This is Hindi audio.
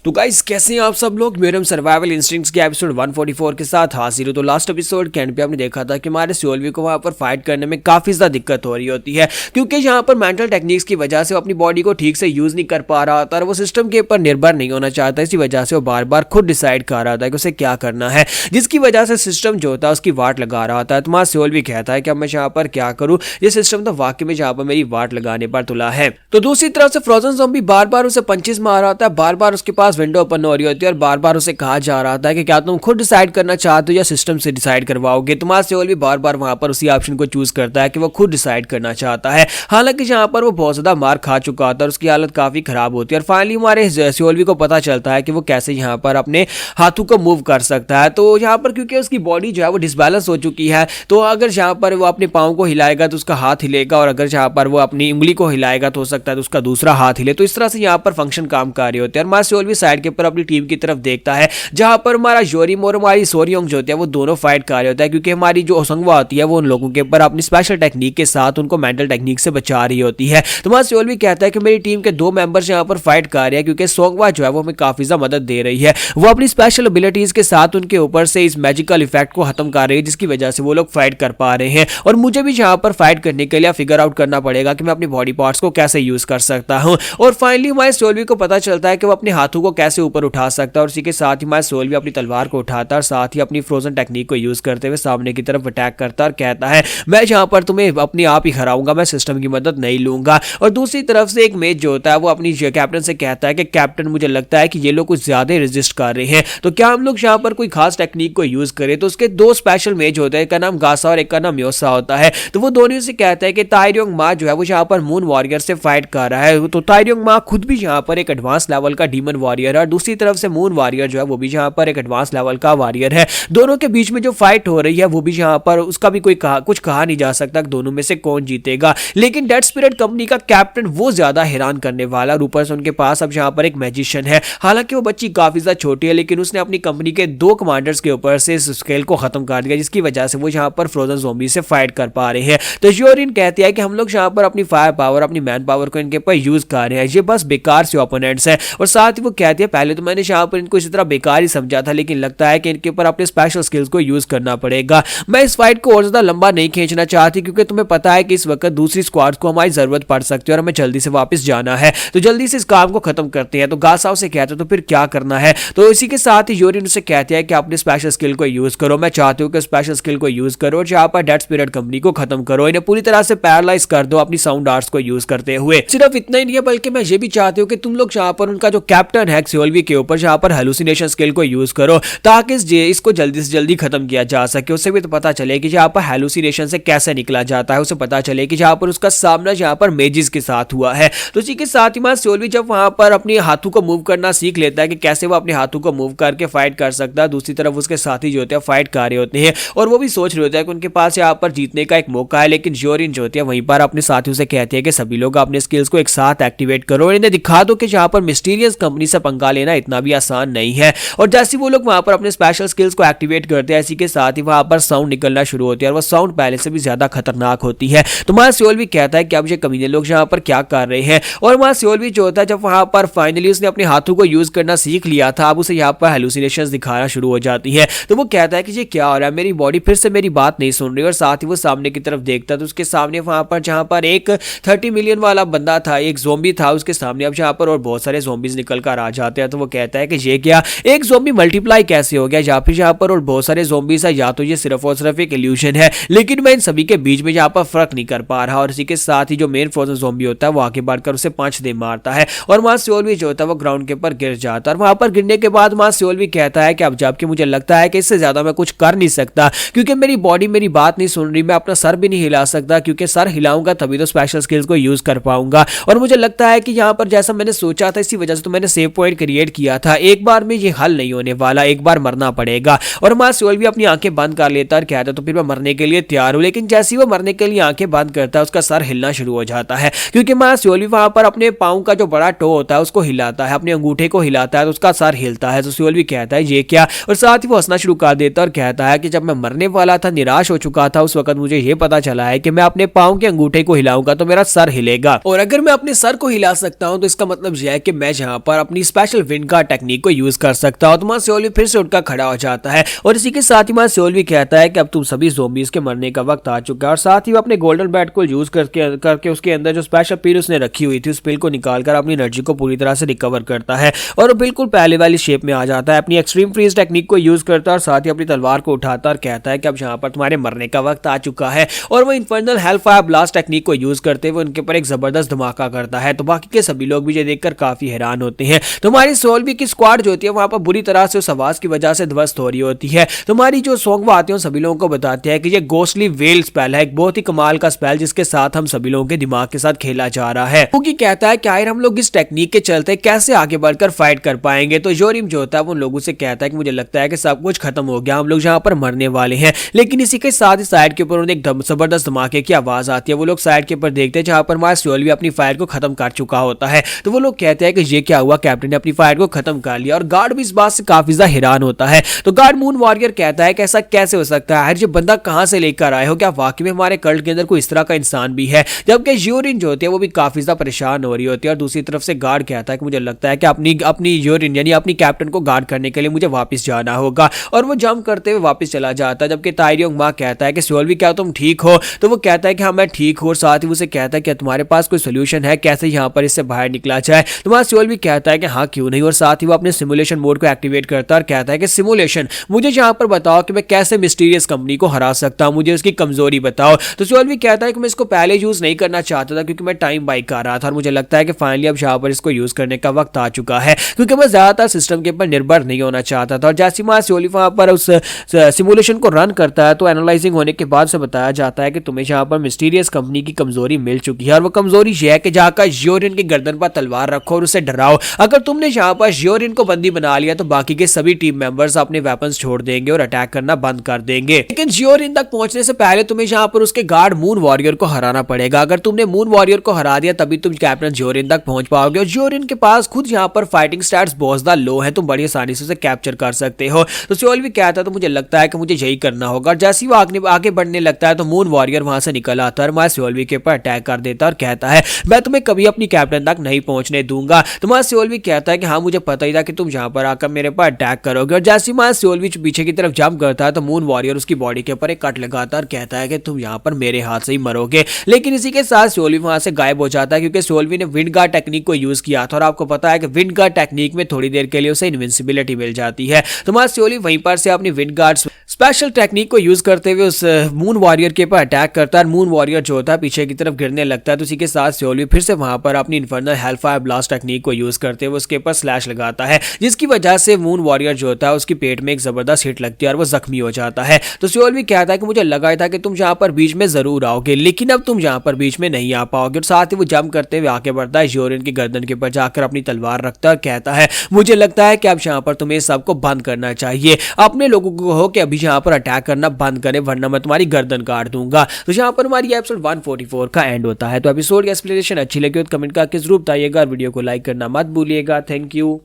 तो गाइस कैसे हैं आप सब लोग। मेरे सर्वाइवल इंस्टिंक्ट्स के एपिसोड 144 के साथ हाजिर हूं। तो लास्ट एपिसोड के एंड पे आपने देखा था कि हमारे सोल्वी को वहां पर फाइट करने में काफी ज्यादा दिक्कत हो रही होती है, क्योंकि यहाँ पर मेंटल टेक्निक्स की वजह से वो अपनी बॉडी को ठीक से यूज नहीं कर पा रहा था और वो सिस्टम के ऊपर निर्भर नहीं होना चाहता। इसी वजह से वो बार बार खुद डिसाइड कर रहा था कि उसे क्या करना है, जिसकी वजह से सिस्टम जो होता है उसकी वाट लगा रहा था। तुम्हारा सोल्वी कहता है कि अब मैं यहाँ पर क्या करूँ, ये सिस्टम तो वाकई में यहाँ पर मेरी वाट लगाने पर तुला है। तो दूसरी तरफ से फ्रोजन ज़ॉम्बी बार बार उसे पंचेस मार रहा था, बार बार उसके पास विंडो ओपन हो रही होती है और बार बार उसे कहा जा रहा था कि क्या तुम खुद डिसाइड करना चाहते हो या सिस्टम से डिसाइड करवाओगे। तुम्हारा सोल भी बार बार वहां पर उसी ऑप्शन को चूज करता है कि वो खुद डिसाइड करना चाहता है। हालांकि यहाँ पर वो बहुत ज्यादा मार खा चुका था और उसकी हालत काफी खराब होती है। और फाइनली हमारे सोल्वी को पता चलता है कि वो कैसे यहाँ पर अपने हाथों को मूव कर सकता है। तो यहाँ पर क्योंकि उसकी बॉडी जो है वो डिसबैलेंस हो चुकी है, तो अगर यहाँ पर वो अपने पाँव को हिलाएगा तो उसका हाथ हिलेगा, और अगर यहाँ पर वो अपनी उंगली को हिलाएगा तो हो सकता है तो उसका दूसरा हाथ हिले। तो इस तरह से यहाँ पर फंक्शन काम कर रहे होते हैं। हमारा सोल्वी साइड के ऊपर अपनी टीम की तरफ देखता है, जहां पर हमारा योरिम और हमारी सोरियोंग जो होते हैं वो दोनों फाइट कर रहे होते हैं, क्योंकि हमारी जो ओसंगवा होती है वो उन लोगों के ऊपर अपनी स्पेशल टेक्निक के साथ उनको मेंटल टेक्निक से बचा रही होती है। तो हमारा सोल्वी कहता है कि मेरी टीम के दो मेंबर्स यहाँ पर फाइट कर रहे हैं, क्योंकि सोंगवा जो है वो हमें काफी ज्यादा मदद दे रही है। वो अपनी स्पेशल एबिलिटीज के साथ उनके ऊपर से इस मैजिकल इफेक्ट को खत्म कर रही है, जिसकी वजह से वो लोग फाइट कर पा रहे हैं। और मुझे भी यहाँ पर फाइट करने के लिए फिगर आउट करना पड़ेगा कि मैं अपनी बॉडी पार्ट्स को कैसे यूज कर सकता हूँ। और फाइनली हमारे सोल्वी को पता चलता है कि वो अपने हाथों को कैसे ऊपर उठा सकता है, और इसी के साथ ही हमारे सोल्वी अपनी तलवार को उठाता है और साथ ही अपनी फ्रोजन टेक्निक को यूज करते हुए सामने की तरफ अटैक करता है और कहता है मैं यहाँ पर तुम्हें अपने आप ही हराऊंगा, मैं सिस्टम की मदद नहीं लूंगा। और दूसरी तरफ से एक मेज जो होता है वो अपनी कैप्टन से कहता है कि कैप्टन मुझे लगता है कि ये लोग कुछ ज्यादा रेजिस्ट कर रहे हैं, तो क्या हम लोग यहाँ पर कोई खास टेक्निक को यूज करें। तो उसके दो स्पेशल मेज होते हैं, एक का नाम गासा और एक का नाम योसा होता है। तो वो दोनों से कहता है कि ताइरोंग मा जो है वो यहाँ पर मून वॉरियर से फाइट कर रहा है। तो ताइरोंग मा खुद भी यहाँ पर एक एडवांस लेवल का डीमन वॉरियर है, और दूसरी तरफ से मून वॉरियर जो है वो भी यहाँ पर एक एडवांस लेवल का वॉरियर है। दोनों के बीच में जो फाइट हो रही है वो भी यहाँ पर उसका भी कुछ कहा नहीं जा सकता दोनों में से कौन जीतेगा। लेकिन डेड स्पिरिट कंपनी का कैप्टन वो ज्यादा हैरान करने वाला, ऊपर से उनके पास अब यहाँ पर एक मैजिशियन है। हालांकि वो बच्ची काफी ज्यादा छोटी है, लेकिन उसने अपनी कंपनी के दो कमांडर्स के ऊपर से इस स्केल को खत्म कर दिया, जिसकी वजह से वो यहाँ पर फ्रोजन ज़ॉम्बी से फाइट कर पा रहे हैं। तो योरिन कहती है कि हम लोग यहाँ पर अपनी फायर पावर, अपनी मैन पावर को इनके ऊपर यूज कर रहे हैं, ये बस बेकार से ओपोनेंट्स हैं। और साथ ही वो कहती है पहले तो मैंने यहाँ पर इनको इसी तरह बेकार ही समझा था, लेकिन लगता है कि इनके ऊपर अपने स्पेशल स्किल्स को यूज करना पड़ेगा। मैं इस फाइट को और ज्यादा लंबा नहीं खींचना चाहती, क्योंकि तुम्हें पता है कि इस वक्त दूसरी स्क्वाड को हमारी जरूरत पड़ सकती है और हमें जल्दी से वापस जाना है, तो जल्दी से इस काम को खत्म करते हैं। तो गासाओ से कहते हैं तो फिर क्या करना है। तो इसी के साथ ही योरिन उसे कहते हैं कि अपने स्पेशल स्किल को यूज करो, मैं चाहती हूँ कि स्पेशल स्किल को यूज करो और यहाँ पर डेड स्पिरिट कंपनी को खत्म करो, इन्हें पूरी तरह से पैरालाइज कर दो अपनी साउंड आर्ट्स को यूज करते हुए। सिर्फ इतना ही नहीं है, बल्कि मैं ये भी चाहती हूँ कि तुम लोग यहाँ पर उनका जो कैप्टन है सोल्वी के ऊपर यहाँ पर हेलुसिनेशन स्किल को यूज करो, ताकि इसको जल्दी से जल्दी खत्म किया जा सके। उससे भी तो पता चले कि यहाँ पर हेलुसिनेशन से कैसे निकला जाता है, उसे पता चले कि यहाँ पर उसका सामना यहाँ पर मेजिस के साथ हुआ है। तो इसी के साथ ही मैं सोल्वी जब वहां पर अपने हाथों को मूव करना सीख लेता है कि कैसे वो अपने हाथों को मूव करके फाइट कर सकता है, दूसरी तरफ उसके साथी जो होते हैं फाइट कर रहे होते हैं और वो भी सोच रहे होते हैं कि उनके पास यहाँ पर जीतने का एक मौका है। लेकिन योरिन जो होती है वहीं पर अपने साथियों से कहती है कि सभी लोग अपने स्किल्स को एक साथ एक्टिवेट करो और इन्हें दिखा दो कि यहाँ पर मिस्टीरियस कंपनी से पंगा लेना इतना भी आसान नहीं है। और जैसे वो लोग वहां पर अपने स्पेशल स्किल्स को एक्टिवेट करते हैं, इसी के साथ ही वहां पर साउंड निकलना शुरू होती है, और वो साउंड पहले से भी ज्यादा खतरनाक होती है। तो हमारा सोल्वी कहता है कि अब ये कमीने लोग यहाँ पर क्या कर रहे हैं। और हमारा सोल्वी जो होता है जब वहां पर फाइनली उसने अपने हाथों को यूज करना सीख लिया था, अब उसे यहाँ पर हेलुसिनेशंस दिखाना शुरू हो जाती है। तो वो कहता है कि ये क्या हो रहा है, मेरी बॉडी फिर से मेरी बात नहीं सुन रही। और साथ ही वो सामने की तरफ देखता है तो उसके सामने वहां पर जहां पर एक 30 मिलियन वाला बंदा था, एक ज़ॉम्बी था उसके सामने, अब जहां पर और बहुत सारे ज़ॉम्बीज निकल कर आ जाते हैं। तो वो कहता है कि ये क्या, एक ज़ॉम्बी मल्टीप्लाई कैसे हो गया, या फिर यहाँ पर और बहुत सारे ज़ॉम्बीज है, या तो ये सिर्फ और सिर्फ एक इल्यूशन है। लेकिन मैं इन सभी के बीच में यहाँ पर फर्क नहीं कर पा रहा। और इसी के साथ ही जो मेन फ्रोजन ज़ॉम्बी होता है वो आगे बढ़कर उसे 5 दे मारता है, और वहां सोल्वी जो होता है वो ग्राउंड के ऊपर गिर जाता है। और वहां पर गिरने के बाद वहां सोल्वी कहता है कि अब जबकि मुझे लगता है कि इससे ज्यादा मैं कुछ कर नहीं सकता, क्योंकि मेरी बॉडी मेरी बात नहीं सुन रही, मैं अपना सर भी नहीं हिला सकता, क्योंकि सर हिलाऊंगा तभी तो स्पेशल स्किल्स को यूज कर पाऊंगा। और मुझे लगता है कि यहाँ पर जैसा मैंने सोचा था इसी वजह से तो मैंने सेव पॉइंट क्रिएट किया था, एक बार में ये हल नहीं होने वाला, एक बार मरना पड़ेगा। और हमारा सोल्वी अपनी आंखें बंद कर लेता है, कहता तो फिर मैं मरने के लिए तैयार हूं। लेकिन जैसे ही वो मरने के लिए आंखें बंद करता है उसका सर हिलना शुरू हो जाता है, क्योंकि हमारा सोल्वी वहां पर अपने पाँव का जो बड़ा टो होता है उसको हिलाता है, अपने अंगूठे को हिलाता है तो उसका सर हिलता है। तो सोल्वी कहता है ये क्या, और साथ ही वो हंसना शुरू कर देता है और कहता है कि जब मैं मरने वाला था, निराश हो चुका था, उस वक्त मुझे ये पता चला है कि मैं अपने पाँव के अंगूठे को हिलाऊंगा तो मेरा सर हिलेगा, और अगर मैं अपने सर को हिला सकता हूं तो इसका मतलब यह है कि मैं यहाँ पर अपनी स्पेशल विंड गार्ड टेक्निक को यूज कर सकता हो। तो वहां सोल्वी फिर से उठकर खड़ा हो जाता है और इसी के साथ ही वहां सोल्वी कहता है कि अब तुम सभी ज़ॉम्बीज के मरने का वक्त आ चुका है, और साथ ही वो अपने गोल्डन बैट को यूज करके उसके अंदर जो स्पेशल पिल उसने रखी हुई थी उस पिल को निकालकर अपनी एनर्जी को पूरी तरह से रिकवर करता है और वो बिल्कुल पहले वाली शेप में आ जाता है। अपनी एक्सट्रीम फ्रीज टेक्निक को यूज करता है और साथ ही अपनी तलवार को उठाता और कहता है कि अब यहाँ पर तुम्हारे मरने का वक्त आ चुका है, और वो इनफर्नल हेलफायर ब्लास्ट टेक्निक को यूज करते हुए उनके ऊपर एक जबरदस्त धमाका करता है। तो बाकी के सभी लोग भी ये देखकर काफी हैरान होते हैं। तो हमारी सोल्वी की स्क्वाड जो होती है वहां पर बुरी तरह से उस आवाज की वजह से ध्वस्त हो रही होती है। तो हमारी जो सॉन्ग आते हैं सभी लोगों को बताते हैं कि ये गोस्टली वेल स्पेल है, एक बहुत ही कमाल का स्पेल जिसके साथ हम सभी लोगों के दिमाग के साथ खेला जा रहा है। क्योंकि कहता है कि आखिर हम लोग इस टेक्निक के चलते कैसे आगे बढ़कर फाइट कर पाएंगे। तो योरिम जो होता है वो उन लोगों से कहता है कि मुझे लगता है कि सब कुछ खत्म हो गया, हम लोग यहाँ पर मरने वाले हैं। लेकिन इसी के साथ ही साइड के ऊपर उन्हें एक जबरदस्त धमाके की आवाज आती है। वो लोग साइड के ऊपर देखते हैं जहां पर हमारा सोल्वी अपनी फायर को खत्म कर चुका होता है। तो वो लोग कहते हैं कि ये क्या हुआ, कैप्टन ने अपनी फायर को खत्म कर लिया, और गार्ड भी इस बात से काफी ज्यादा हैरान होता है। तो गार्ड मून वॉरियर कहता है कि ऐसा कैसे हो सकता है, ये बंदा कहां से लेकर आए हो, क्या वाकई में हमारे कल्ट के अंदर कोई इस तरह का इंसान भी है। जबकि यूरिन जो होती है वो भी काफी ज्यादा परेशान हो रही होती है, और दूसरी तरफ से गार्ड कहता है कि मुझे लगता है कि अपनी यूरिन यानी अपनी कैप्टन को गार्ड करने के लिए मुझे वापस जाना होगा, और वो जंप करते हुए वापस चला जाता है। जबकि ताइरियोंग मा कहता है कि सोल्वी क्या तुम ठीक हो। तो वो कहता है कि हाँ मैं ठीक हूँ, और साथ ही उसे कहता है कि तुम्हारे पास कोई सोल्यूशन है कैसे यहाँ पर इससे बाहर निकला जाए। तो वहां सोल्वी कहता है कि हाँ क्यों नहीं, और साथ ही वो अपने सिमुलेशन मोड को एक्टिवेट करता है और कहता है कि सिमुलेशन मुझे यहाँ पर बताओ कि मैं कैसे मिस्टीरियस कंपनी को हरा सकता हूँ, मुझे उसकी कमजोरी बताओ। तो सोल्वी कहता है कि मैं इसको पहले यूज नहीं करना चाहता था क्योंकि मैं टाइम बाई कर रहा था, और मुझे लगता है कि फाइनली अब यहाँ पर इसको यूज करने का वक्त आ चुका है क्योंकि मैं ज्यादातर सिस्टम के ऊपर निर्भर नहीं होना चाहता था। और जैसे ही सोल्वी वहां पर उस सिमुलेशन को रन करता है तो एनालाइजिंग होने के बाद से बताया जाता है कि तुम्हें यहाँ पर मिस्टीरियस कंपनी की कमजोरी मिल चुकी है, और वो कमजोरी यह है कि जाकर योरिन की गर्दन पर तलवार रखो और उसे डराओ। अगर तुमने यहाँ पर योरिन को बंदी बना लिया तो बाकी के सभी टीम मेंबर्स अपने वेपन्स छोड़ देंगे और अटैक करना बंद कर देंगे। लेकिन योरिन तक पहुंचने से पहले तुम्हें यहाँ पर उसके गार्ड मून वॉरियर को हराना पड़ेगा। अगर तुमने मून वॉरियर को हरा दिया तभी तुम कैप्टन योरिन तक पहुंच पाओगे, और योरिन के पास खुद यहाँ पर फाइटिंग स्टैट्स बहुत ज्यादा लो है, तुम बड़ी आसानी से उसे कैप्चर कर सकते हो। तो सोल्वी कहता है तो मुझे लगता है कि मुझे यही करना होगा, और जैसे ही वो आगे बढ़ने लगता है तो मून वॉरियर वहां से निकल आता है और मैं सोल्वी के ऊपर अटैक कर देता है और कहता है मैं तुम्हें कभी अपनी कैप्टन तक नहीं पहुंचने दूंगा। तो मैं सोल्वी कहता है कि हाँ मुझे पता ही था कि तुम यहाँ पर आकर मेरे पर अटैक करोगे, और जैसे ही मैं सोल्वी पीछे की तरफ जंप करता है तो मून वॉरियर उसकी बॉडी के ऊपर एक कट लगाता है और कहता है कि तुम यहाँ पर मेरे हाथ से ही मरोगे। लेकिन इसी के साथ सोल्वी वहां से गायब हो जाता है क्योंकि सोल्वी ने विंड गार्ड टेक्निक को यूज किया था, और आपको पता है कि विंड गार्ड टेक्निक में थोड़ी देर के लिए उसे इनविंसिबिलिटी मिल जाती है। तो मैं सोल्वी वहीं पर से अपनी विंड गार्ड स्पेशल टेक्निक को यूज करते हुए उस मून वॉरियर के ऊपर अटैक करता है, मून वॉरियर जो होता है पीछे की तरफ गिरने लगता है। तो इसी के साथ सोल्वी फिर से वहां पर अपनी इनफर्नल हेलफायर ब्लास्ट टेक्निक को यूज करते हुए उसके ऊपर स्लैश लगाता है, जिसकी वजह से मून वॉरियर जो होता है उसकी पेट में एक जबरदस्त हिट लगती है और वो जख्मी हो जाता है। तो सोल्वी कहता है कि मुझे लगा था कि तुम यहाँ पर बीच में जरूर आओगे, लेकिन अब तुम यहाँ पर बीच में नहीं आ पाओगे। और साथ ही वो जंप करते हुए आगे बढ़ता है, योरिन की गर्दन के ऊपर जाकर अपनी तलवार रखता है और कहता है मुझे लगता है कि अब यहाँ पर तुम्हें सबको बंद करना चाहिए, अपने लोगों को कहो कि अभी यहाँ पर अटैक करना बंद करें वरना मैं तुम्हारी गर्दन काट दूंगा। तो यहाँ पर हमारी एपिसोड 144 का एंड होता है। तो एपिसोड की एक्सप्लेनेशन अच्छी लगी तो कमेंट करके जरूर बताइएगा, वीडियो को लाइक करना मत भूलिएगा। Thank you.